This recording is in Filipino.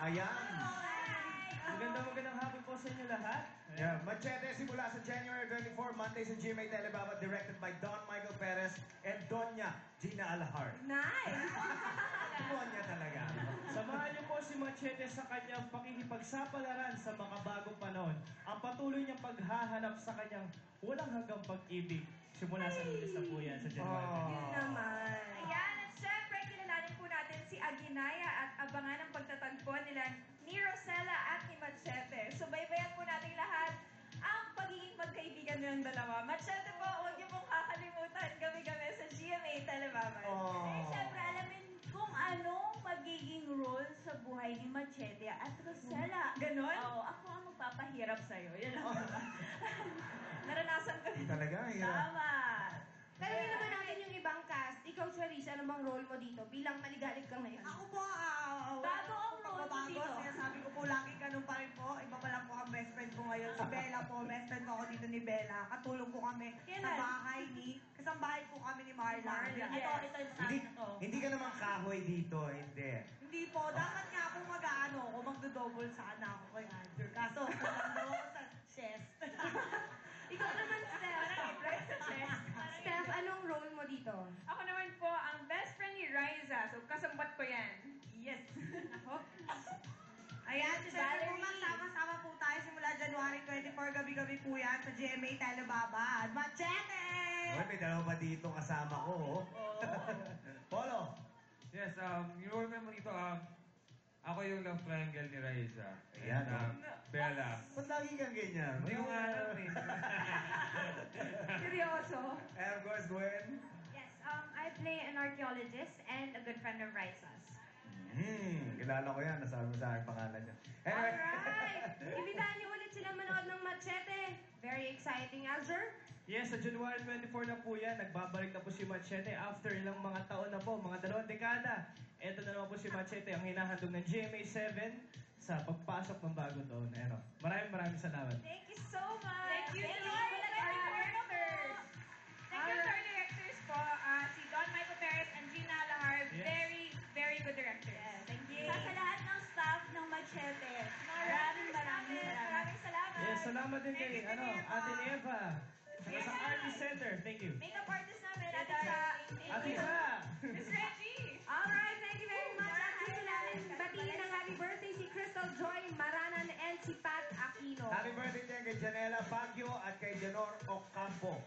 Ayan. Magandang hapon po sa inyo lahat. Yeah. Machete simula sa January 24, Monday sa GMA Telebaba, directed by Don Michael Perez and Donya Gina Alahar. Nice! Donya talaga. Samahan niyo po si Machete sa kanyang pakikipagsapalaran sa makabagong panahon. Ang patuloy niyang paghahanap sa kanyang walang hanggang pag-ibig. Simula sa Lunes na po yan sa January. Yun naman. Ayan, at syempre, kilalanin po natin si Aguinaya at abangan ang pagtatagpo nila ni Rosella at ni Machete. So, baybayan po natin lahat ang pagiging magkaibigan nilang dalawa. Machete po, huwag niyo pong kakalimutan gabi-gabi sa GMA Telebaba. Eh, syempre, alamin kung anong magiging role sa buhay ni Machete at Rosella. Ganon? Oo, ako ang magpapahirap sa'yo. Yan lang. Naranasan ko rin. Talaga, hirap. Tama. Tanungin naman natin yung ibang cast. Ikaw, Charisse, ano bang role mo dito bilang maligalig ka ngayon? Ako po, Bago ang role mo dito. Sinasabi ko po, lagi ganun pa rin po. Iba pa lang po ang best friend ko ngayon. Si Bella po, best friend ko ako dito ni Bella. Katulong po kami sa bahay kasambahay po kami ni Marla. Ito yung Hindi, na to. hindi ka naman kahoy dito, hindi. Hindi po, dapat nga po mag-ano ako, magdo-double sana ako kay Andrew. Kaso, nandun ako sa chest. Ikaw naman, Steph, anong role mo dito? Ako naman po, ang best friend ni Riza. So, kasambat ko yan. Yes. Ako. Ayan, syempre po, Valerie. magsama-sama po tayo simula January 24, gabi-gabi po yan sa GMA Telebaba. Machete! Uy, may dalawa pa dito kasama ko, oh. Polo. Yes, yung role naman dito, ako yung love triangle ni Raisa. Ayan, And, Bella. Ba't lagi kang ganyan? Yung alam eh. Seryoso. And of course, Gwen. Yes, I play an archaeologist and a good friend of Riza's. Kilala ko yan. Nasabi mo sa akin pangalan niya. Anyway. Alright! Ibitahan niyo ulit sila manood ng Machete. Very exciting, Alger. Yes, sa January 24 na po yan. Nagbabalik na po si Machete after ilang mga taon na po, mga 2 dekada. Ito na naman po si Machete, ang hinahandog ng GMA7 sa pagpasok ng bagong taon. Ano, maraming salamat. Thank you so much. Thank you, Thank you, Lord. directors. Thank you, our directors po. Si Don Michael Perez and Gina Alahar. Yes. Very good directors. Thank you. Sa lahat ng staff ng Machete. Maraming salamat. Maraming salamat. Yes, salamat din Thank kay you, Eva. Ate Eva. Saka sa Artist Center. Thank you. Makeup artist namin, Ate Sa. Ate Sa. Miss Reggie. Alright, thank you very much. At dito natin batiin ng happy birthday si Crystal Joy Maranan and si Pat Aquino. Happy birthday din kay Janela Baguio at kay Janor Ocampo.